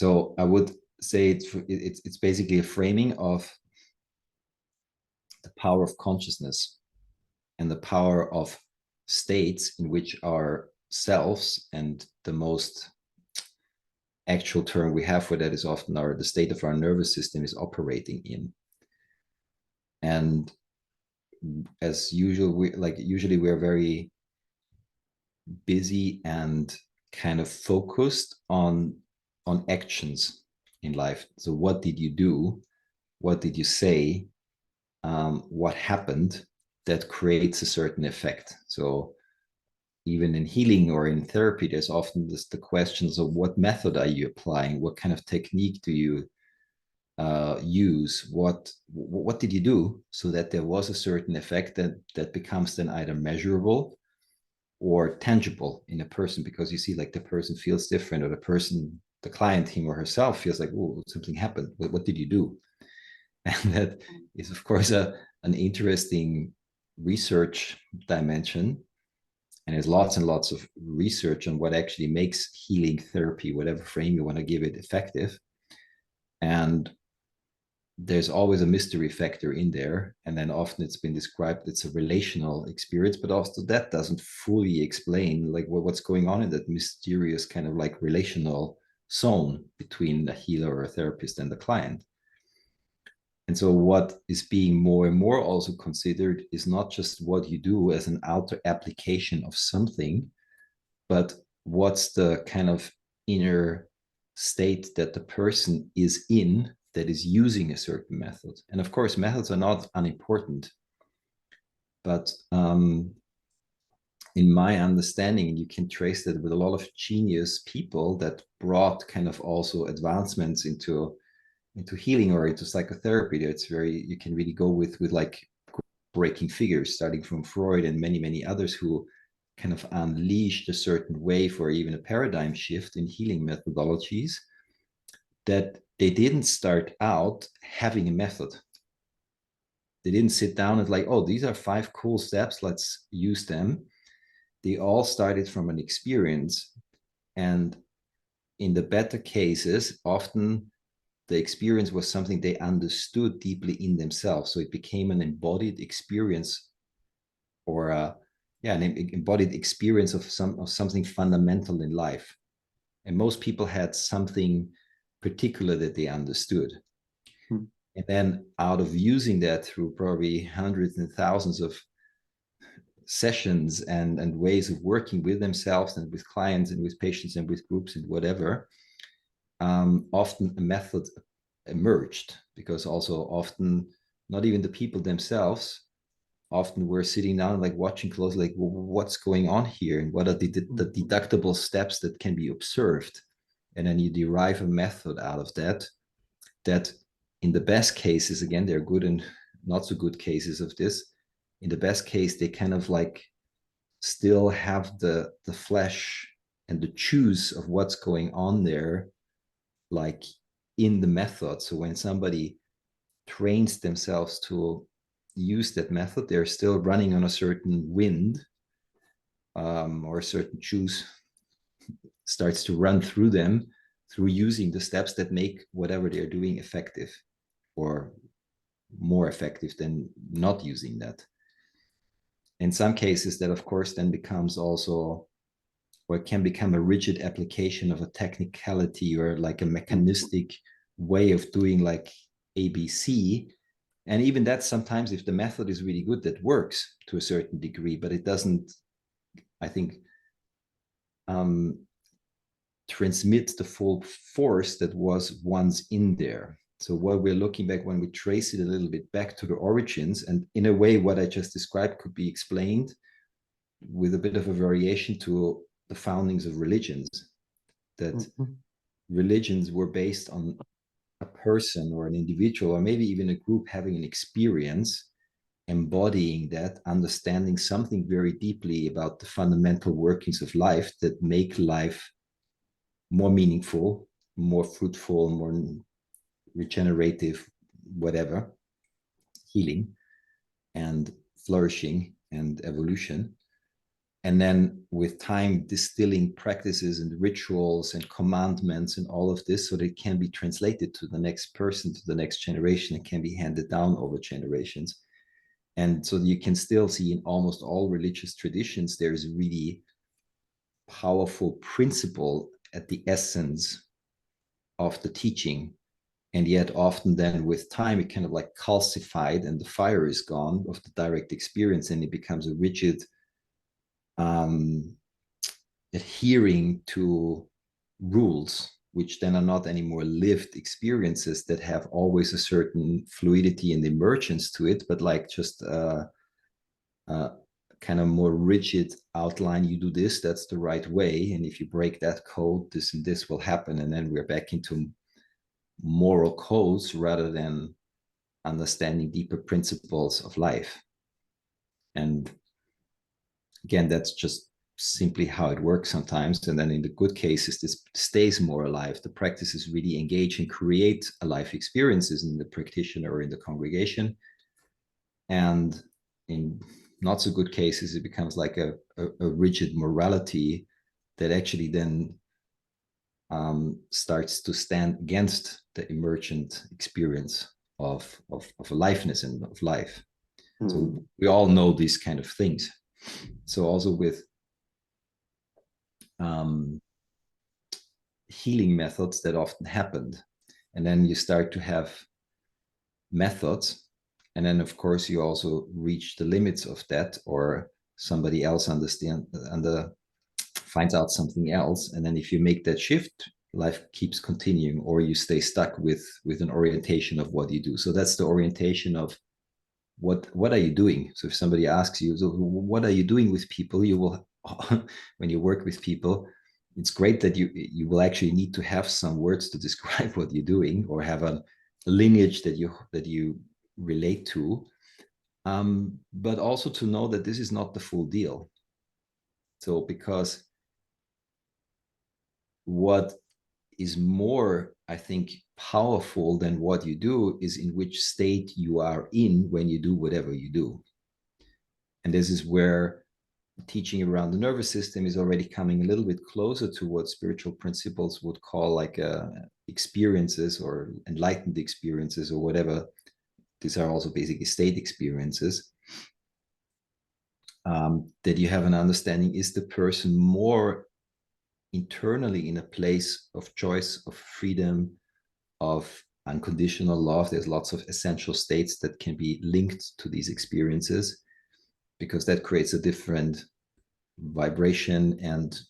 So I would say it's basically a framing of the power of consciousness and the power of states in which our selves, and the most actual term we have for that is often the state of our nervous system is operating in. And as usual, usually we're very busy and kind of focused on actions in life. So what did you do? What did you say? What happened that creates a certain effect? So even in healing or in therapy, there's often the questions of what method are you applying? What kind of technique do you use? What did you do so that there was a certain effect that becomes then either measurable or tangible in a person, because you see like the person feels different, or the client, him or herself, feels like, oh, something happened. What did you do? And that is, of course, an interesting research dimension. And there's lots and lots of research on what actually makes healing therapy, whatever frame you want to give it, effective. And there's always a mystery factor in there. And then often it's been described it's a relational experience, but also that doesn't fully explain like what's going on in that mysterious kind of like relational zone between the healer or a therapist and the client. And so what is being more and more also considered is not just what you do as an outer application of something, but what's the kind of inner state that the person is in that is using a certain method. And of course, methods are not unimportant, but in my understanding, you can trace that with a lot of genius people that brought kind of also advancements into healing or into psychotherapy. It's very, you can really go with like breaking figures, starting from Freud and many others who kind of unleashed a certain wave or even a paradigm shift in healing methodologies, that they didn't start out having a method. They didn't sit down and like, oh, these are 5 cool steps, let's use them. They all started from an experience. And in the better cases, often the experience was something they understood deeply in themselves. So it became an embodied experience, or an embodied experience of something fundamental in life. And most people had something particular that they understood. And then out of using that through probably hundreds and thousands of sessions and ways of working with themselves and with clients and with patients and with groups and whatever, often a method emerged, because also often not even the people themselves often were sitting down like watching closely, like, well, what's going on here and what are the deductible steps that can be observed. And then you derive a method out of that in the best cases, again, there are good and not so good cases of this. In the best case, they kind of like still have the flesh and the juice of what's going on there, like in the method. So when somebody trains themselves to use that method, they're still running on a certain wind, or a certain juice starts to run through them through using the steps that make whatever they're doing effective, or more effective than not using that. In some cases, that of course then becomes also, or it can become a rigid application of a technicality or like a mechanistic way of doing like ABC. And even that, sometimes if the method is really good, that works to a certain degree, but it doesn't, I think, transmit the full force that was once in there. So what we're looking back, when we trace it a little bit back to the origins, and in a way what I just described could be explained with a bit of a variation to the foundings of religions, that religions were based on a person or an individual or maybe even a group having an experience, embodying that, understanding something very deeply about the fundamental workings of life that make life more meaningful, more fruitful, more regenerative, whatever, healing and flourishing and evolution. and then with time distilling practices and rituals and commandments and all of this so that it can be translated to the next person, to the next generation, and can be handed down over generations. And so you can still see in almost all religious traditions, there's really powerful principle at the essence of the teaching. And yet often then with time, it kind of like calcified and the fire is gone of the direct experience, and it becomes a rigid um, adhering to rules, which then are not anymore lived experiences that have always a certain fluidity and emergence to it, but like just kind of more rigid outline. You do this, that's the right way. And if you break that code, this and this will happen. And then we're back into moral codes rather than understanding deeper principles of life. And again, that's just simply how it works sometimes. And then in the good cases, this stays more alive. The practices really engage and create alive experiences in the practitioner or in the congregation. And in not so good cases, it becomes like a rigid morality that actually then starts to stand against the emergent experience of aliveness and of life. So we all know these kind of things. So also with healing methods that often happened, and then you start to have methods, and then of course you also reach the limits of that, or somebody else finds out something else, and then if you make that shift, life keeps continuing, or you stay stuck with an orientation of what you do. So that's the orientation of what are you doing. So if somebody asks you, so what are you doing with people, you will when you work with people, it's great that you will actually need to have some words to describe what you're doing, or have a lineage that you relate to, but also to know that this is not the full deal. So because what is more, I think, powerful than what you do is in which state you are in when you do whatever you do. And this is where teaching around the nervous system is already coming a little bit closer to what spiritual principles would call like experiences or enlightened experiences or whatever. These are also basically state experiences. That you have an understanding, is the person more internally in a place of choice, of freedom, of unconditional love. There's lots of essential states that can be linked to these experiences, because that creates a different vibration and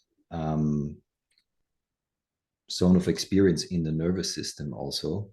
zone of experience in the nervous system also.